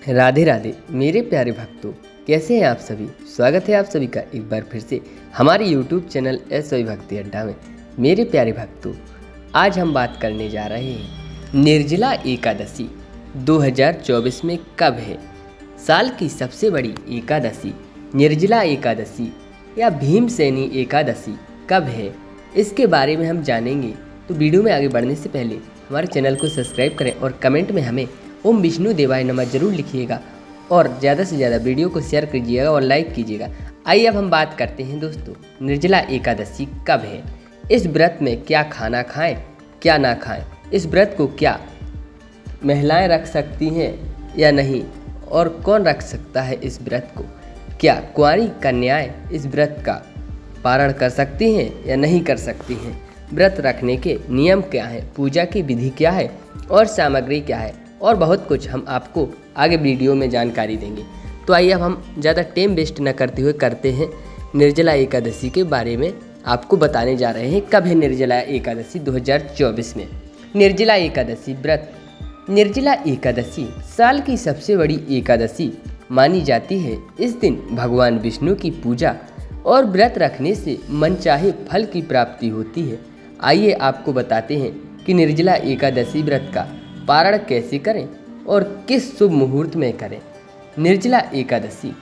राधे राधे मेरे प्यारे भक्तों, कैसे हैं आप सभी। स्वागत है आप सभी का एक बार फिर से हमारे YouTube चैनल एसवाई भक्ति अड्डा में। मेरे प्यारे भक्तों, आज हम बात करने जा रहे हैं निर्जला एकादशी 2024 में कब है। साल की सबसे बड़ी एकादशी निर्जला एकादशी या भीमसेनी एकादशी कब है, इसके बारे में हम जानेंगे। तो वीडियो में आगे बढ़ने से पहले हमारे चैनल को सब्सक्राइब करें और कमेंट में हमें ओम विष्णु देवाय नमः जरूर लिखिएगा और ज़्यादा से ज़्यादा वीडियो को शेयर कीजिएगा और लाइक कीजिएगा। आइए अब हम बात करते हैं दोस्तों, निर्जला एकादशी कब है, इस व्रत में क्या खाना खाएं क्या ना खाएं, इस व्रत को क्या महिलाएं रख सकती हैं या नहीं, और कौन रख सकता है इस व्रत को। क्या कुंवारी कन्याएं इस व्रत का पारण कर सकती हैं या नहीं कर सकती हैं, व्रत रखने के नियम क्या हैं, पूजा की विधि क्या है और सामग्री क्या है, और बहुत कुछ हम आपको आगे वीडियो में जानकारी देंगे। तो आइए अब हम ज़्यादा टाइम वेस्ट न करते हुए करते हैं निर्जला एकादशी के बारे में आपको बताने जा रहे हैं कब है निर्जला एकादशी 2024 में। निर्जला एकादशी व्रत। निर्जला एकादशी साल की सबसे बड़ी एकादशी मानी जाती है। इस दिन भगवान विष्णु की पूजा और व्रत रखने से मनचाहे फल की प्राप्ति होती है। आइए आपको बताते हैं कि निर्जला एकादशी व्रत का पारण कैसे करें और किस शुभ मुहूर्त में करें। निर्जला एकादशी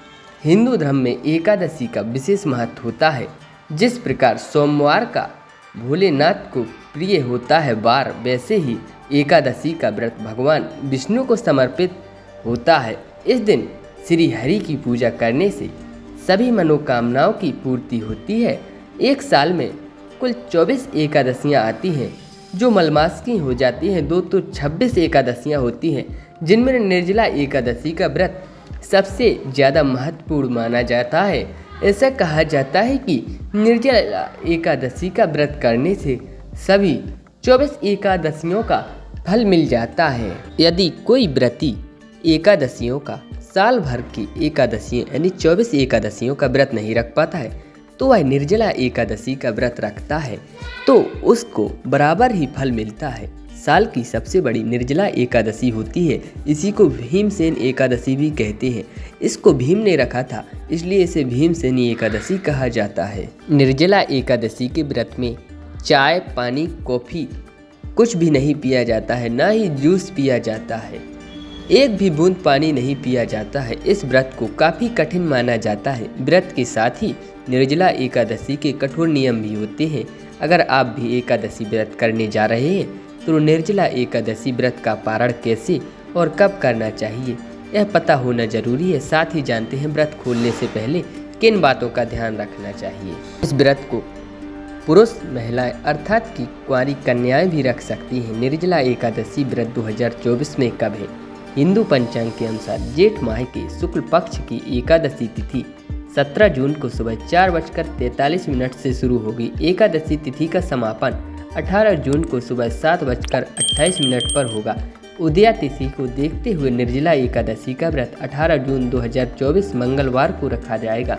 हिंदू धर्म में एकादशी का विशेष महत्व होता है। जिस प्रकार सोमवार का भोलेनाथ को प्रिय होता है वार, वैसे ही एकादशी का व्रत भगवान विष्णु को समर्पित होता है। इस दिन श्री हरि की पूजा करने से सभी मनोकामनाओं की पूर्ति होती है। एक साल में कुल 24 एकादशियाँ आती हैं जो मलमास की हो जाती हैं। 2 तो 26 एकादशियाँ होती हैं, जिनमें निर्जला एकादशी का व्रत सबसे ज़्यादा महत्वपूर्ण माना जाता है। ऐसा कहा जाता है कि निर्जला एकादशी का व्रत करने से सभी 24 एकादशियों का फल मिल जाता है। यदि कोई व्रती एकादशियों का साल भर की एकादशियाँ यानी 24 एकादशियों का व्रत नहीं रख पाता है, तो वह निर्जला एकादशी का व्रत रखता है तो उसको बराबर ही फल मिलता है। साल की सबसे बड़ी निर्जला एकादशी होती है। इसी को भीमसेन एकादशी भी कहते हैं। इसको भीम ने रखा था, इसलिए इसे भीमसेनी एकादशी कहा जाता है। निर्जला एकादशी के व्रत में चाय, पानी, कॉफ़ी कुछ भी नहीं पिया जाता है, ना ही जूस पिया जाता है। एक भी बूंद पानी नहीं पिया जाता है। इस व्रत को काफ़ी कठिन माना जाता है। व्रत के साथ ही निर्जला एकादशी के कठोर नियम भी होते हैं। अगर आप भी एकादशी व्रत करने जा रहे हैं तो निर्जला एकादशी व्रत का पारण कैसे और कब करना चाहिए, यह पता होना जरूरी है। साथ ही जानते हैं व्रत खोलने से पहले किन बातों का ध्यान रखना चाहिए। इस व्रत को पुरुष महिलाएं अर्थात कि कुंवारी कन्याएं भी रख सकती हैं। निर्जला एकादशी व्रत 2024 में कब है। हिंदू पंचांग के अनुसार जेठ माह के शुक्ल पक्ष की एकादशी तिथि 17 जून को सुबह 4:43 से शुरू होगी। एकादशी तिथि का समापन 18 जून को सुबह 7:28 पर होगा। उदया तिथि को देखते हुए निर्जला एकादशी का व्रत 18 जून 2024 मंगलवार को रखा जाएगा।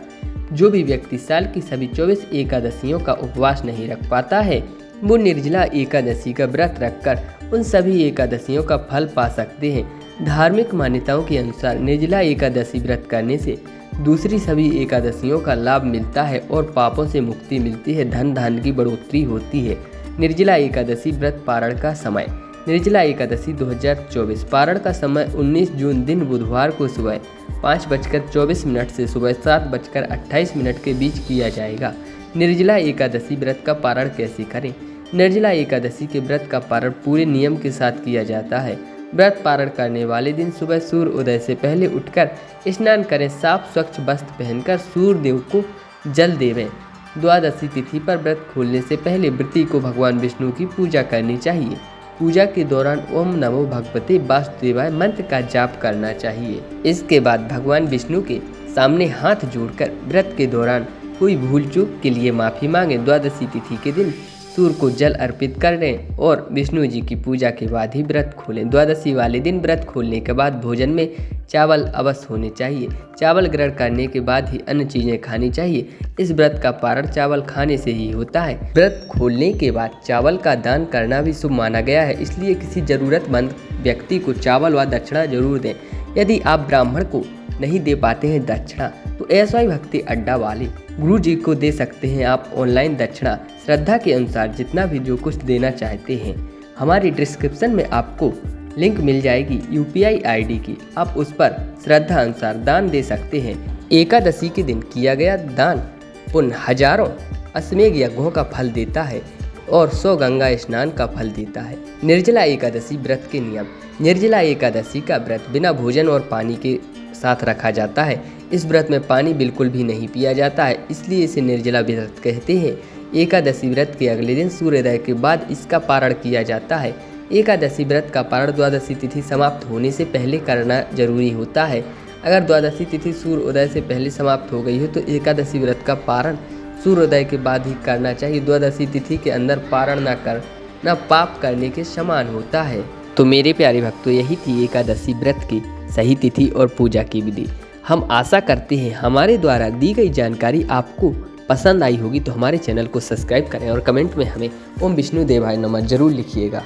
जो भी व्यक्ति साल की सभी 24 एकादशियों का उपवास नहीं रख पाता है, वो निर्जला एकादशी का व्रत रखकर उन सभी एकादशियों का फल पा सकते हैं। धार्मिक मान्यताओं के अनुसार निर्जला एकादशी व्रत करने से दूसरी सभी एकादशियों का लाभ मिलता है और पापों से मुक्ति मिलती है, धन धान्य की बढ़ोतरी होती है। निर्जला एकादशी व्रत पारण का समय। निर्जला एकादशी 2024 पारण का समय 19 जून दिन बुधवार को सुबह 5:24 से सुबह 7:28 के बीच किया जाएगा। निर्जला एकादशी व्रत का पारण कैसे करें। निर्जला एकादशी के व्रत का पारण पूरे नियम के साथ किया जाता है। व्रत पारण करने वाले दिन सुबह सूर्य उदय से पहले उठकर स्नान करें, साफ स्वच्छ वस्त्र पहनकर सूर्य देव को जल देवें। द्वादशी तिथि पर व्रत खोलने से पहले व्रती को भगवान विष्णु की पूजा करनी चाहिए। पूजा के दौरान ओम नमो भगवते वासुदेवाय मंत्र का जाप करना चाहिए। इसके बाद भगवान विष्णु के सामने हाथ जोड़कर व्रत के दौरान कोई भूल चूक के लिए माफ़ी मांगे। द्वादशी तिथि के दिन सूर्य को जल अर्पित करें और विष्णु जी की पूजा के बाद ही व्रत खोलें। द्वादशी वाले दिन व्रत खोलने के बाद भोजन में चावल अवश्य होने चाहिए। चावल ग्रहण करने के बाद ही अन्य चीज़ें खानी चाहिए। इस व्रत का पारण चावल खाने से ही होता है। व्रत खोलने के बाद चावल का दान करना भी शुभ माना गया है, इसलिए किसी ज़रूरतमंद व्यक्ति को चावल व दक्षिणा जरूर दें। यदि आप ब्राह्मण को नहीं दे पाते हैं दक्षिणा तो एसवाई भक्ति अड्डा वाले गुरु जी को दे सकते हैं आप ऑनलाइन दक्षिणा श्रद्धा के अनुसार जितना भी जो कुछ देना चाहते हैं। हमारी डिस्क्रिप्शन में आपको लिंक मिल जाएगी UPI ID की, आप उस पर श्रद्धा अनुसार दान दे सकते हैं। एकादशी के दिन किया गया दान पुण्य हजारों अश्वमेघ यज्ञों का फल देता है और 100 गंगा स्नान का फल देता है। निर्जला एकादशी व्रत के नियम। निर्जला एकादशी का व्रत बिना भोजन और पानी के साथ रखा जाता है। इस व्रत में पानी बिल्कुल भी नहीं पिया जाता है, इसलिए इसे निर्जला व्रत कहते हैं। एकादशी व्रत के अगले दिन सूर्योदय के बाद इसका पारण किया जाता है। एकादशी व्रत का पारण द्वादशी तिथि समाप्त होने से पहले करना जरूरी होता है। अगर द्वादशी तिथि सूर्योदय से पहले समाप्त हो गई हो तो एकादशी व्रत का पारण सूर्योदय के बाद ही करना चाहिए। द्वादशी तिथि के अंदर पारण न करना पाप करने के समान होता है। तो मेरे प्यारे भक्तों, यही थी एकादशी व्रत की सही तिथि और पूजा की विधि। हम आशा करते हैं हमारे द्वारा दी गई जानकारी आपको पसंद आई होगी। तो हमारे चैनल को सब्सक्राइब करें और कमेंट में हमें ओम विष्णु देवाय नमः जरूर लिखिएगा।